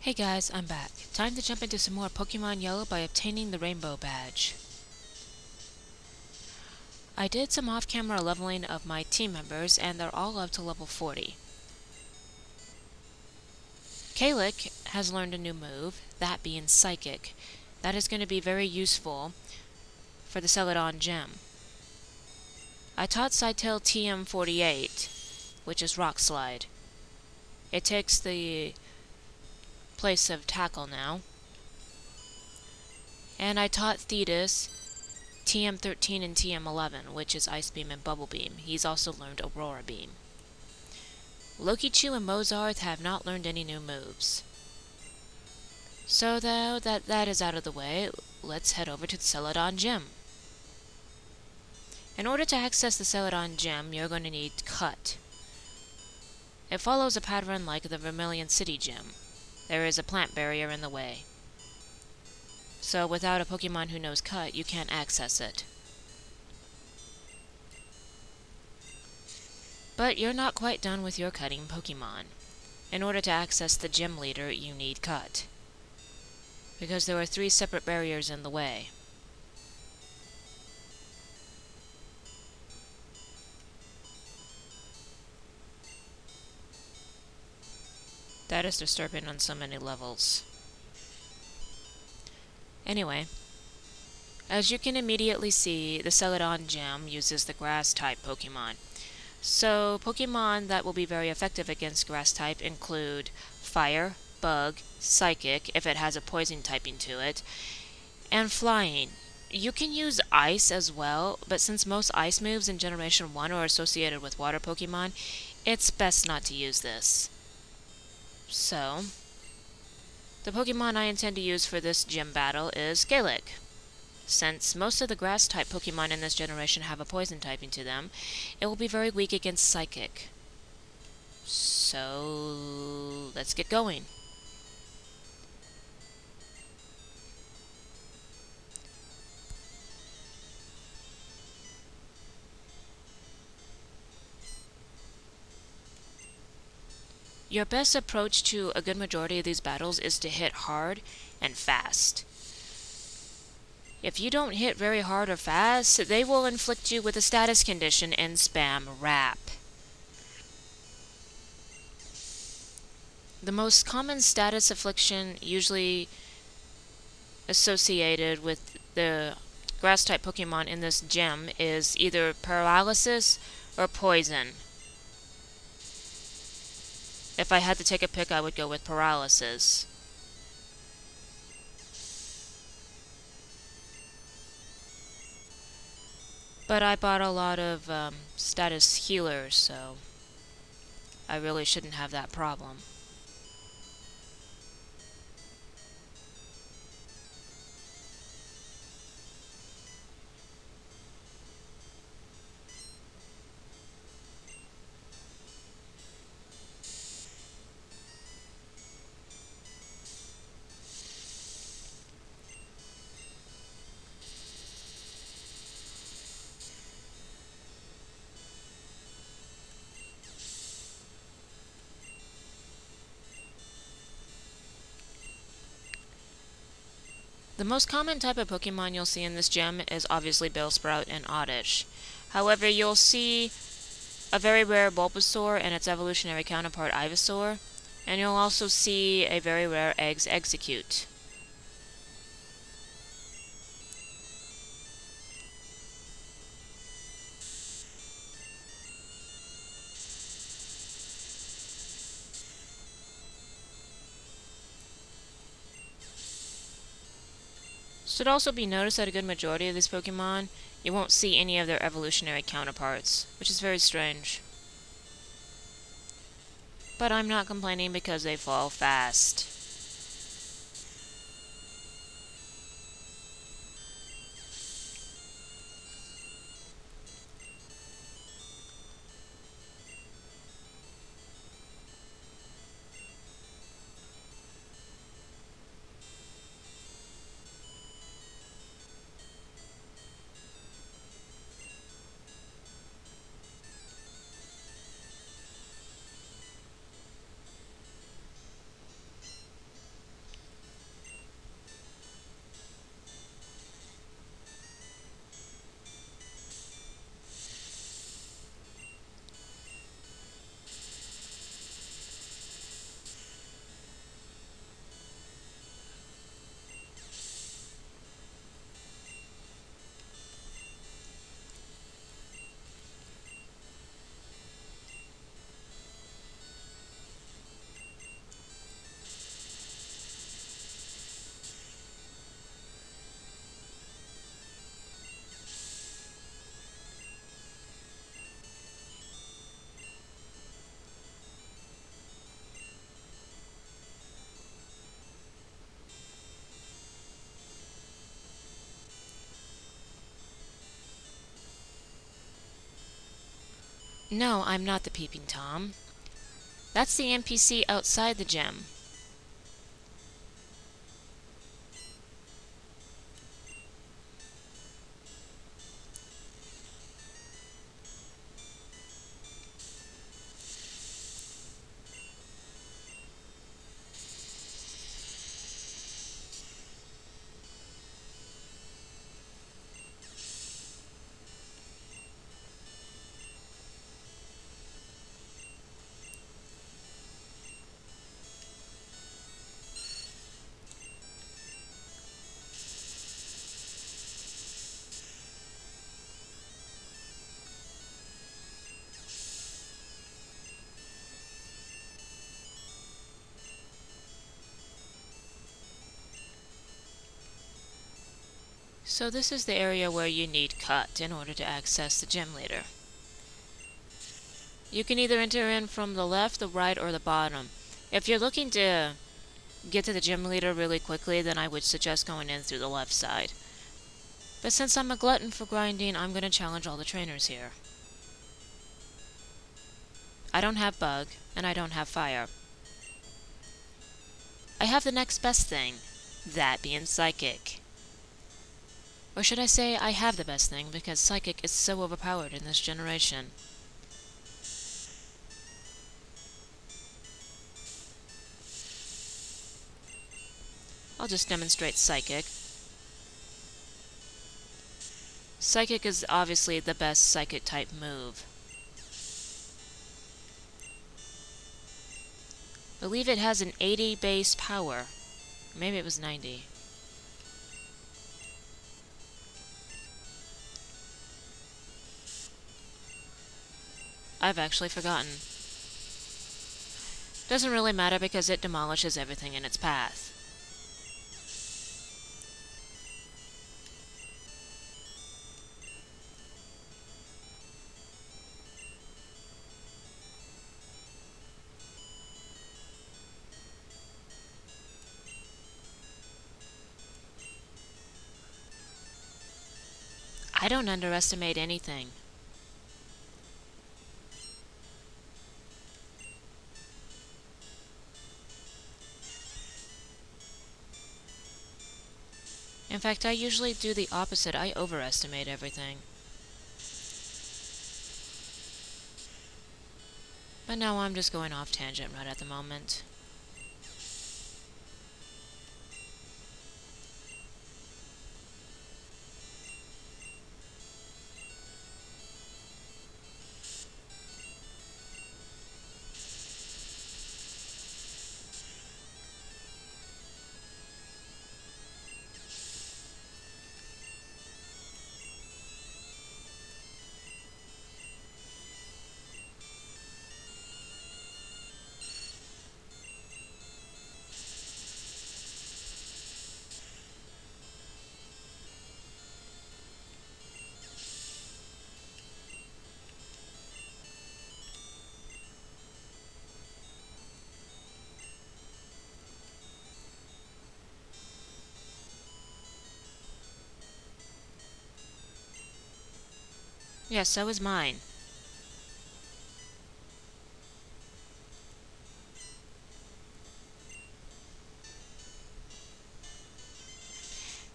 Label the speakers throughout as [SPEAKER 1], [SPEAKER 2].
[SPEAKER 1] Hey guys, I'm back. Time to jump into some more Pokemon Yellow by obtaining the Rainbow Badge. I did some off-camera leveling of my team members, and they're all up to level 40. Kalik has learned a new move, that being Psychic. That is going to be very useful for the Celadon Gem. I taught Scytale TM48, which is Rock Slide. It takes the place of Tackle now. And I taught Thetis TM13 and TM11, which is Ice Beam and Bubble Beam. He's also learned Aurora Beam. Lokichu and Mozarth have not learned any new moves. So though that is out of the way, let's head over to the Celadon Gem. In order to access the Celadon Gem, you're going to need Cut. It follows a pattern like the Vermilion City Gem. There is a plant barrier in the way. So without a Pokemon who knows Cut, you can't access it. But you're not quite done with your cutting Pokemon. In order to access the Gym Leader, you need Cut, because there are 3 separate barriers in the way. That is disturbing on so many levels. Anyway, as you can immediately see, the Celadon Gem uses the Grass-type Pokemon. So, Pokemon that will be very effective against Grass-type include Fire, Bug, Psychic, if it has a Poison typing to it, and Flying. You can use Ice as well, but since most Ice moves in Generation 1 are associated with Water Pokemon, it's best not to use this. So, the Pokemon I intend to use for this gym battle is Kalik. Since most of the Grass-type Pokemon in this generation have a Poison typing to them, it will be very weak against Psychic. So, let's get going. Your best approach to a good majority of these battles is to hit hard and fast. If you don't hit very hard or fast, they will inflict you with a status condition and spam Rap. The most common status affliction usually associated with the Grass-type Pokemon in this gem is either Paralysis or Poison. If I had to take a pick, I would go with Paralysis. But I bought a lot of status healers, so I really shouldn't have that problem. The most common type of Pokemon you'll see in this gem is obviously Bellsprout and Oddish. However, you'll see a very rare Bulbasaur and its evolutionary counterpart Ivysaur, and you'll also see a very rare Eggs Execute. Should also be noticed that a good majority of these Pokemon, you won't see any of their evolutionary counterparts, which is very strange. But I'm not complaining because they fall fast. No, I'm not the Peeping Tom. That's the NPC outside the gem. So this is the area where you need cut in order to access the gem leader. You can either enter in from the left, the right, or the bottom. If you're looking to get to the gem leader really quickly, then I would suggest going in through the left side. But since I'm a glutton for grinding, I'm going to challenge all the trainers here. I don't have bug, and I don't have fire. I have the next best thing, that being psychic. Or should I say, I have the best thing, because psychic is so overpowered in this generation. I'll just demonstrate psychic. Psychic is obviously the best psychic type move. I believe it has an 80 base power. Maybe it was 90. I've actually forgotten. Doesn't really matter because it demolishes everything in its path. I don't underestimate anything. In fact, I usually do the opposite. I overestimate everything. But now I'm just going off tangent right at the moment. Yeah, so is mine.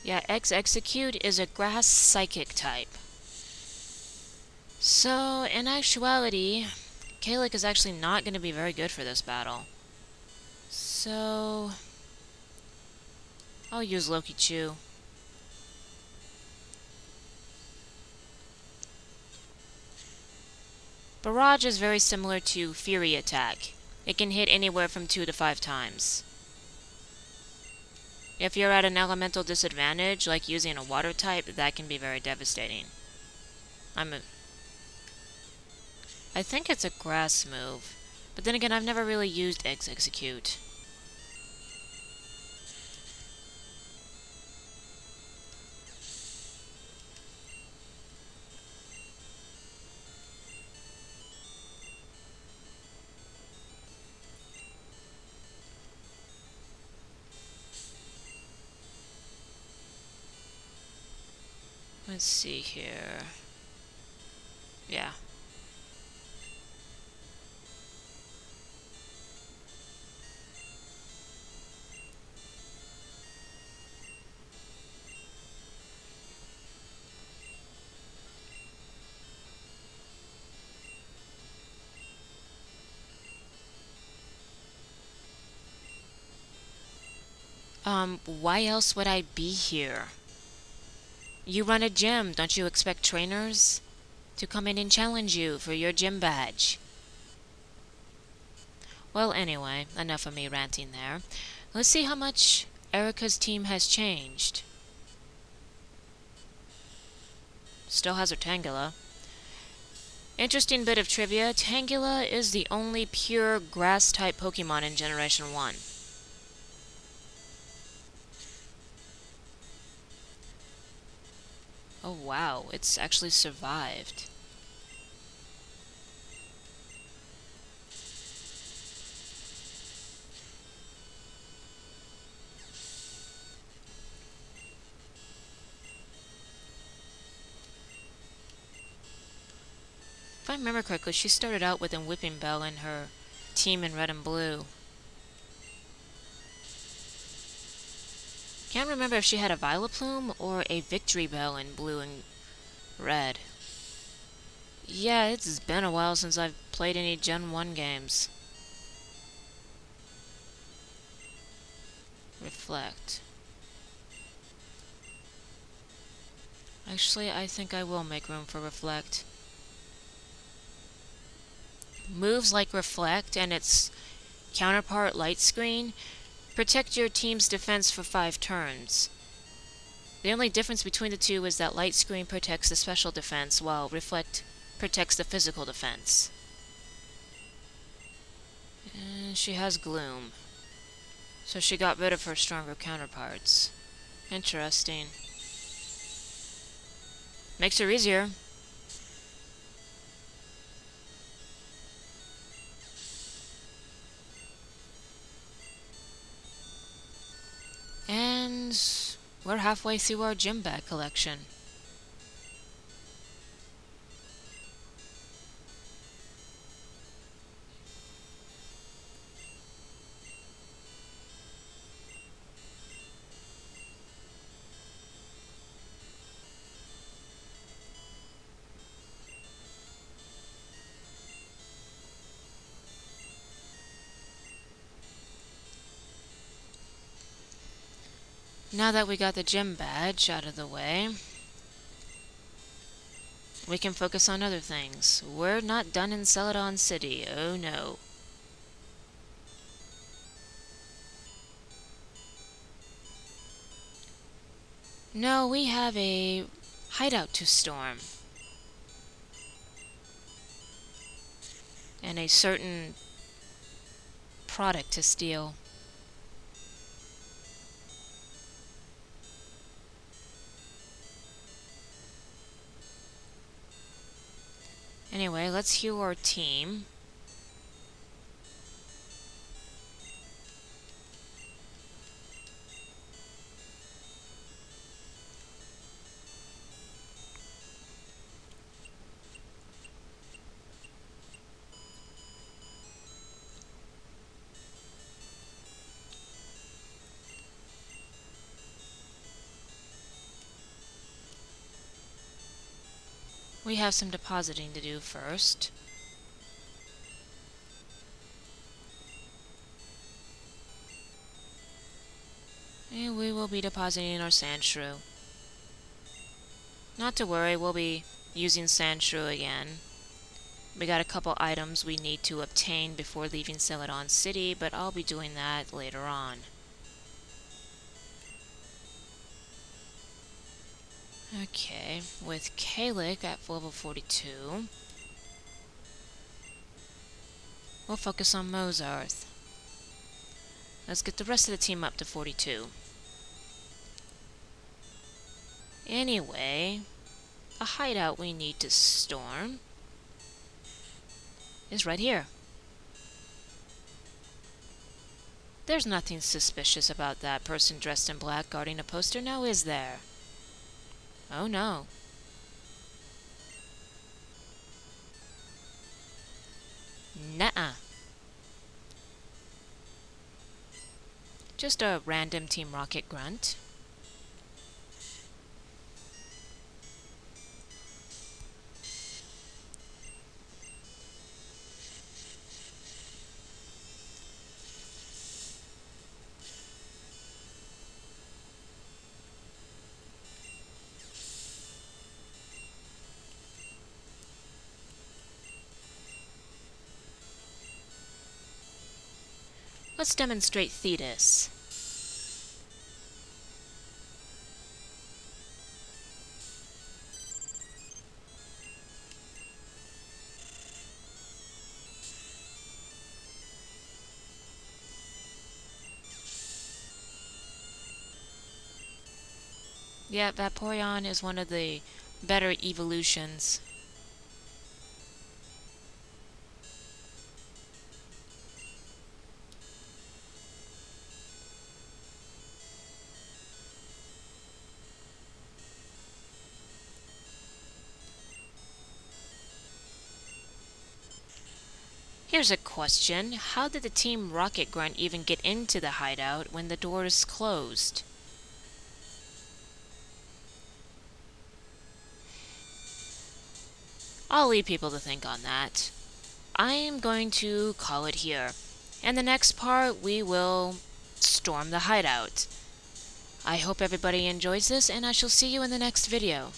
[SPEAKER 1] Yeah, Execute is a grass psychic type. So, in actuality, Kalik is actually not going to be very good for this battle. So, I'll use Loki Chew. Barrage is very similar to Fury Attack. It can hit anywhere from 2 to 5 times. If you're at an elemental disadvantage, like using a water type, that can be very devastating. I think it's a grass move. But then again, I've never really used Execute. Let's see here. Yeah. Why else would I be here? You run a gym, don't you expect trainers to come in and challenge you for your gym badge? Well, anyway, enough of me ranting there. Let's see how much Erica's team has changed. Still has her Tangela. Interesting bit of trivia, Tangela is the only pure grass-type Pokemon in Generation 1. Oh wow, it's actually survived. If I remember correctly, she started out with a Whipping Bell in her team in red and blue. Can't remember if she had a Vileplume or a Victory Bell in blue and red. Yeah, it's been a while since I've played any Gen 1 games. Reflect. Actually, I think I will make room for Reflect. Moves like Reflect and its counterpart Light Screen protect your team's defense for 5 turns. The only difference between the two is that Light Screen protects the special defense while Reflect protects the physical defense. And she has Gloom, so she got rid of her stronger counterparts. Interesting. Makes her easier. And we're halfway through our gym bag collection. Now that we got the gym badge out of the way, we can focus on other things. We're not done in Celadon City, oh no. No, we have a hideout to storm. And a certain product to steal. Anyway, let's heal our team. We have some depositing to do first. And we will be depositing our Sandshrew. Not to worry, we'll be using Sandshrew again. We got a couple items we need to obtain before leaving Celadon City, but I'll be doing that later on. Okay, with Kalik at level 42, we'll focus on Mozarth. Let's get the rest of the team up to 42. Anyway, a hideout we need to storm is right here. There's nothing suspicious about that person dressed in black guarding a poster, now is there? Oh no. Nuh-uh. Just a random Team Rocket grunt. Let's demonstrate Thetis. Yeah, Vaporeon is one of the better evolutions. Here's a question. How did the Team Rocket Grunt even get into the hideout when the doors closed? I'll leave people to think on that. I am going to call it here. In the next part, we will storm the hideout. I hope everybody enjoys this, and I shall see you in the next video.